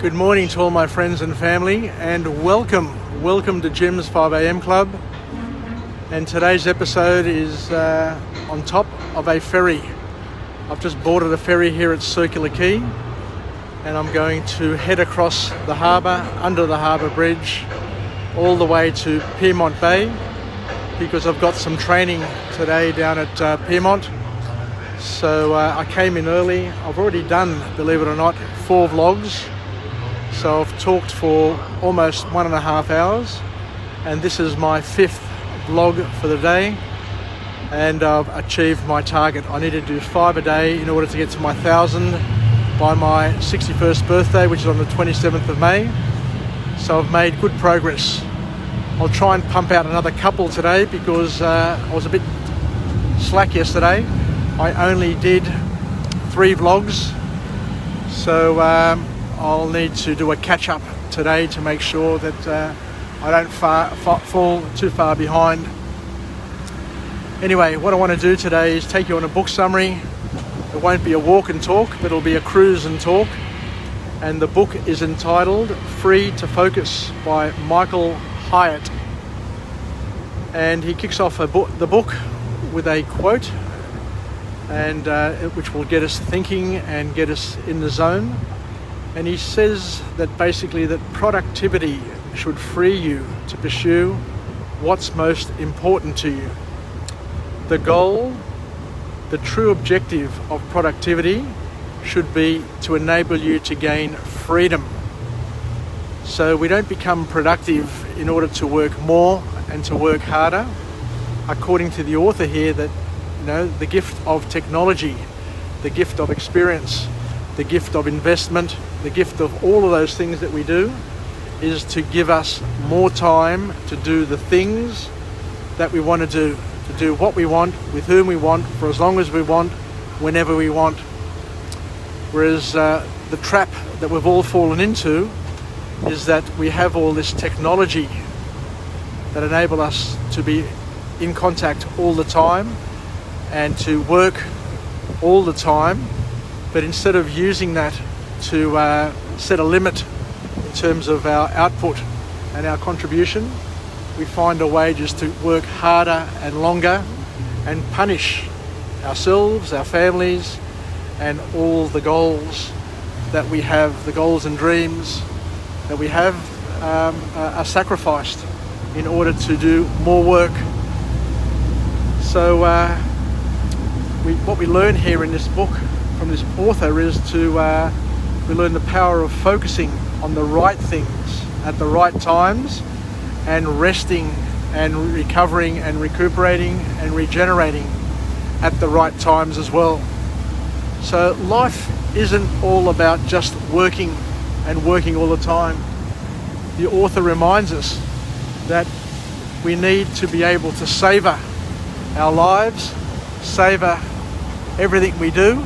Good morning to all my friends and family, and welcome to Jim's 5am Club. And today's episode is on top of a ferry. I've just boarded a ferry here at Circular Quay, and I'm going to head across the harbour, under the harbour bridge, all the way to Pyrmont Bay, because I've got some training today down at Pyrmont. So I came in early. I've already done, believe it or not, 4 vlogs. So I've talked for almost 1.5 hours, and this is my 5th vlog for the day, and I've achieved my target. I need to do 5 a day in order to get to my 1,000 by my 61st birthday, which is on the 27th of May. So I've made good progress. I'll try and pump out another couple today because I was a bit slack yesterday. I only did 3 vlogs, so I'll need to do a catch-up today to make sure that I don't fall too far behind. Anyway, what I want to do today is take you on a book summary. It won't be a walk and talk, but it'll be a cruise and talk. And the book is entitled Free to Focus by Michael Hyatt. And he kicks off the book with a quote, and which will get us thinking and get us in the zone. And he says that basically that productivity should free you to pursue what's most important to you. The goal, the true objective of productivity should be to enable you to gain freedom. So we don't become productive in order to work more and to work harder. According to the author here, that the gift of technology, the gift of experience, the gift of investment, the gift of all of those things that we do is to give us more time to do the things that we want to do what we want, with whom we want, for as long as we want, whenever we want. Whereas the trap that we've all fallen into is that we have all this technology that enable us to be in contact all the time and to work all the time, but instead of using that to set a limit in terms of our output and our contribution, we find a way just to work harder and longer and punish ourselves, our families, and all the goals that we have, the goals and dreams that we have, are sacrificed in order to do more work. So what we learn here in this book from this author is we learn the power of focusing on the right things at the right times, and resting and recovering and recuperating and regenerating at the right times as well. So life isn't all about just working and working all the time. The author reminds us that we need to be able to savor our lives, savor everything we do,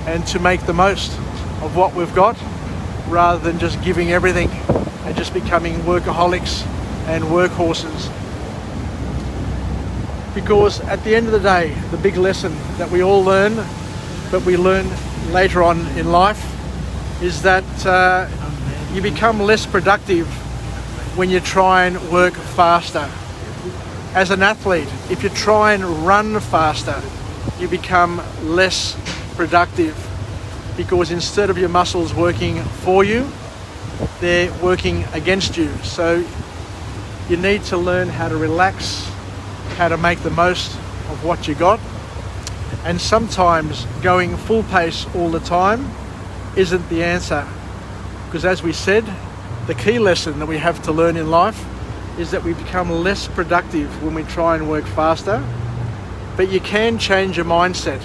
and to make the most of what we've got, rather than just giving everything and just becoming workaholics and workhorses. Because at the end of the day, the big lesson that we all learn, but we learn later on in life, is that you become less productive when you try and work faster. As an athlete, if you try and run faster, you become less productive, because instead of your muscles working for you, they're working against you. So you need to learn how to relax, how to make the most of what you got. And sometimes going full pace all the time isn't the answer, because as we said, the key lesson that we have to learn in life is that we become less productive when we try and work faster. But you can change your mindset.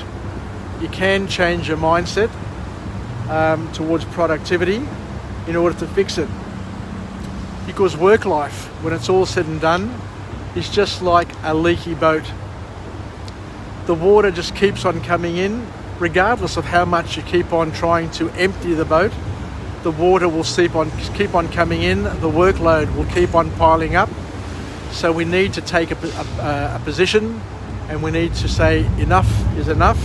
You can change your mindset towards productivity in order to fix it. Because work life, when it's all said and done, is just like a leaky boat. The water just keeps on coming in, regardless of how much you keep on trying to empty the boat. The water will keep on coming in, the workload will keep on piling up. So we need to take a position, and we need to say enough is enough,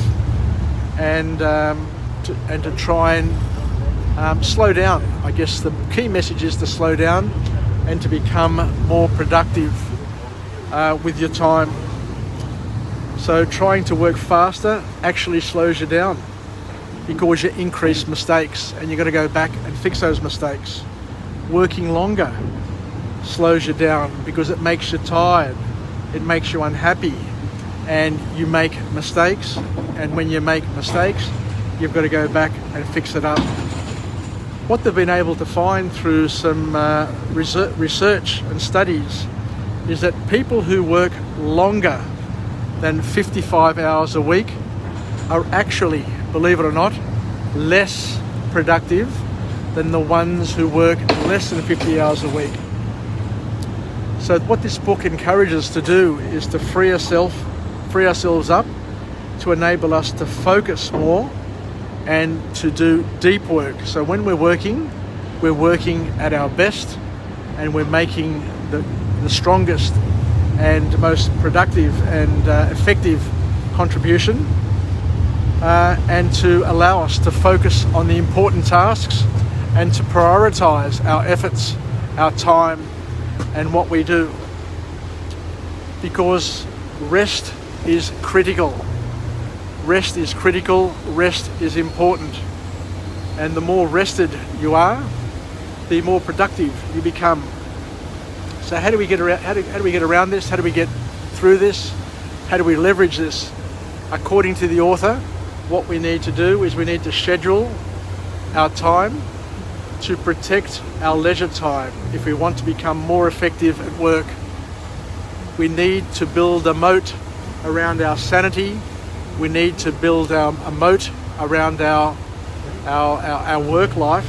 and to try and Slow down. I guess the key message is to slow down and to become more productive with your time. So trying to work faster actually slows you down because you increase mistakes and you've got to go back and fix those mistakes. Working longer slows you down because it makes you tired, it makes you unhappy, and you make mistakes, and when you make mistakes you've got to go back and fix it up. What they've been able to find through some research and studies is that people who work longer than 55 hours a week are actually, believe it or not, less productive than the ones who work less than 50 hours a week. So what this book encourages us to do is to free ourselves up to enable us to focus more and to do deep work. So when we're working at our best, and we're making the strongest and most productive and effective contribution, and to allow us to focus on the important tasks and to prioritize our efforts, our time, and what we do. Because rest is critical. Rest is critical, rest is important. And the more rested you are, the more productive you become. So how do we get around this? How do we get through this? How do we leverage this? According to the author, what we need to do is we need to schedule our time to protect our leisure time if we want to become more effective at work. We need to build a moat around our sanity. We need to build a moat around our work life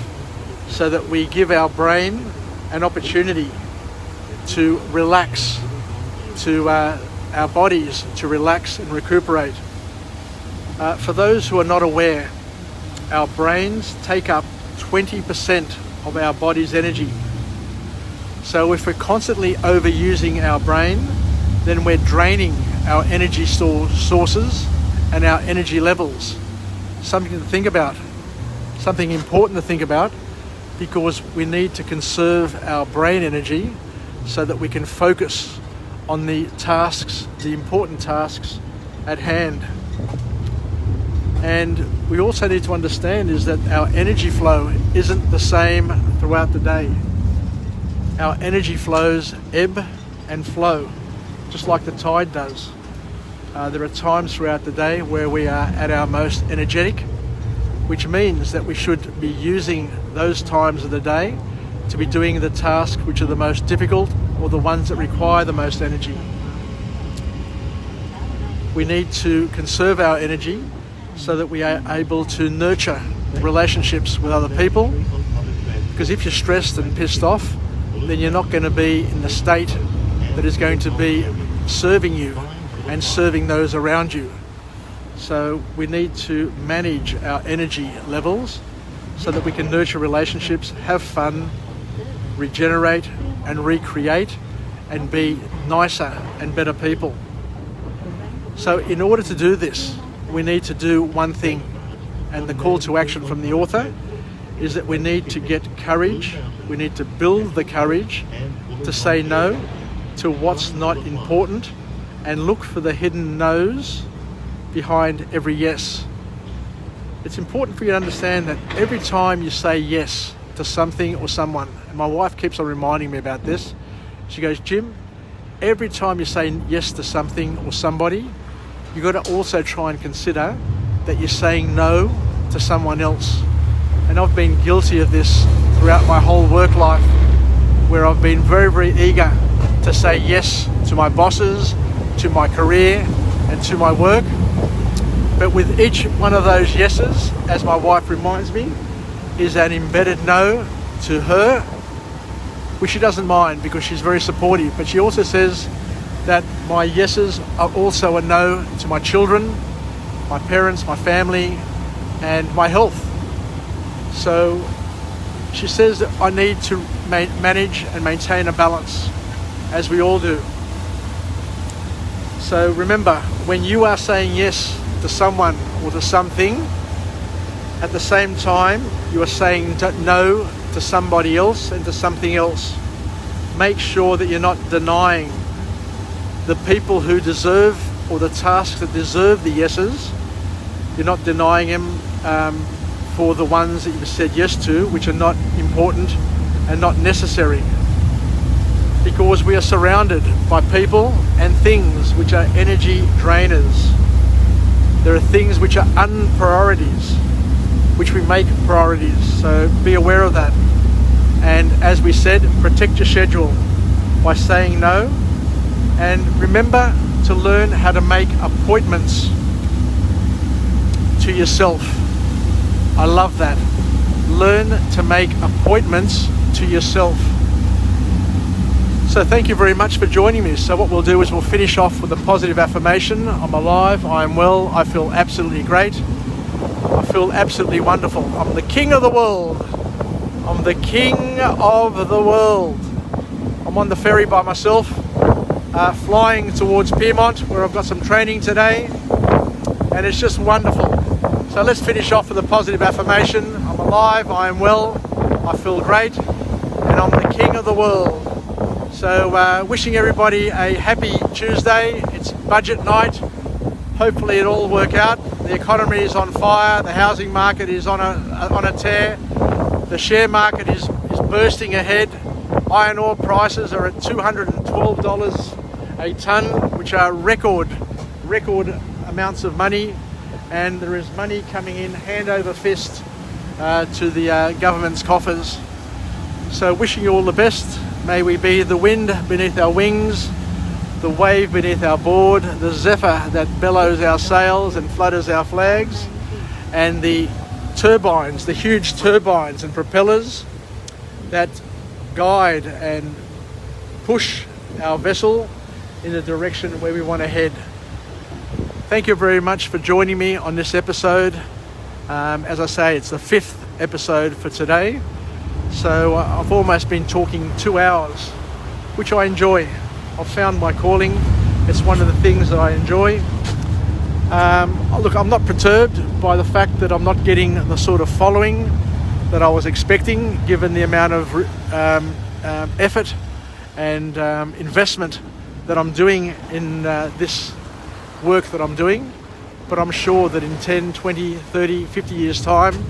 so that we give our brain an opportunity to relax, to our bodies to relax and recuperate. For those who are not aware, our brains take up 20% of our body's energy. So if we're constantly overusing our brain, then we're draining our energy sources and our energy levels. Something to think about, something important to think about, because we need to conserve our brain energy so that we can focus on the tasks, the important tasks at hand. And we also need to understand is that our energy flow isn't the same throughout the day. Our energy flows ebb and flow, just like the tide does. There are times throughout the day where we are at our most energetic, which means that we should be using those times of the day to be doing the tasks which are the most difficult or the ones that require the most energy. We need to conserve our energy so that we are able to nurture relationships with other people, because if you're stressed and pissed off, then you're not going to be in the state that is going to be serving you and serving those around you. So we need to manage our energy levels so that we can nurture relationships, have fun, regenerate and recreate, and be nicer and better people. So in order to do this, we need to do one thing, and the call to action from the author is that we need to get courage, we need to build the courage to say no to what's not important and look for the hidden no's behind every yes. It's important for you to understand that every time you say yes to something or someone, and my wife keeps on reminding me about this, she goes, Jim, every time you say yes to something or somebody, you've got to also try and consider that you're saying no to someone else. And I've been guilty of this throughout my whole work life, where I've been very, very eager to say yes to my bosses, to my career, and to my work. But with each one of those yeses, as my wife reminds me, is an embedded no to her, which she doesn't mind because she's very supportive. But she also says that my yeses are also a no to my children, my parents, my family, and my health. So she says that I need to manage and maintain a balance, as we all do. So remember, when you are saying yes to someone or to something, at the same time, you are saying no to somebody else and to something else. Make sure that you're not denying the people who deserve, or the tasks that deserve the yeses. You're not denying them for the ones that you've said yes to, which are not important and not necessary. Because we are surrounded by people and things which are energy drainers. There are things which are unpriorities, which we make priorities. So be aware of that. And as we said, protect your schedule by saying no. And remember to learn how to make appointments to yourself. I love that. Learn to make appointments to yourself. So thank you very much for joining me. So what we'll do is we'll finish off with a positive affirmation. I'm alive, I'm well, I feel absolutely great. I feel absolutely wonderful. I'm the king of the world. I'm the king of the world. I'm on the ferry by myself, flying towards Piedmont, where I've got some training today. And it's just wonderful. So let's finish off with a positive affirmation. I'm alive, I am well, I feel great, and I'm the king of the world. So wishing everybody a happy Tuesday. It's budget night. Hopefully it all work out. The economy is on fire. The housing market is on a tear. The share market is bursting ahead. Iron ore prices are at $212 a ton, which are record amounts of money. And there is money coming in hand over fist to the government's coffers. So wishing you all the best. May we be the wind beneath our wings, the wave beneath our board, the zephyr that bellows our sails and flutters our flags, and the turbines, the huge turbines and propellers that guide and push our vessel in the direction where we want to head. Thank you very much for joining me on this episode. As I say, it's the 5th episode for today. So I've almost been talking 2 hours, which I enjoy. I've found my calling. It's one of the things that I enjoy. Look, I'm not perturbed by the fact that I'm not getting the sort of following that I was expecting, given the amount of effort and investment that I'm doing in this work that I'm doing. But I'm sure that in 10, 20, 30, 50 years' time,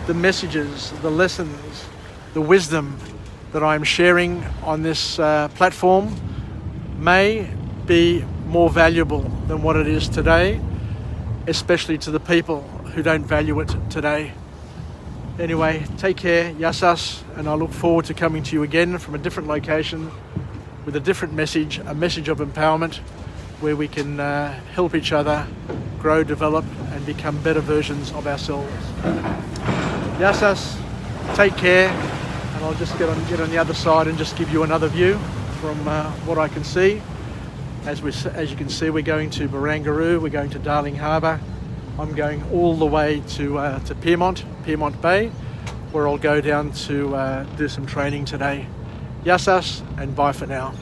the messages, the lessons, the wisdom that I'm sharing on this platform may be more valuable than what it is today, especially to the people who don't value it today. Anyway, take care, Yassas, and I look forward to coming to you again from a different location with a different message, a message of empowerment, where we can help each other grow, develop, and become better versions of ourselves. Yassas, take care, and I'll just get on the other side and just give you another view from what I can see. As you can see, we're going to Barangaroo, we're going to Darling Harbour. I'm going all the way to Piedmont Bay, where I'll go down to do some training today. Yassas, and bye for now.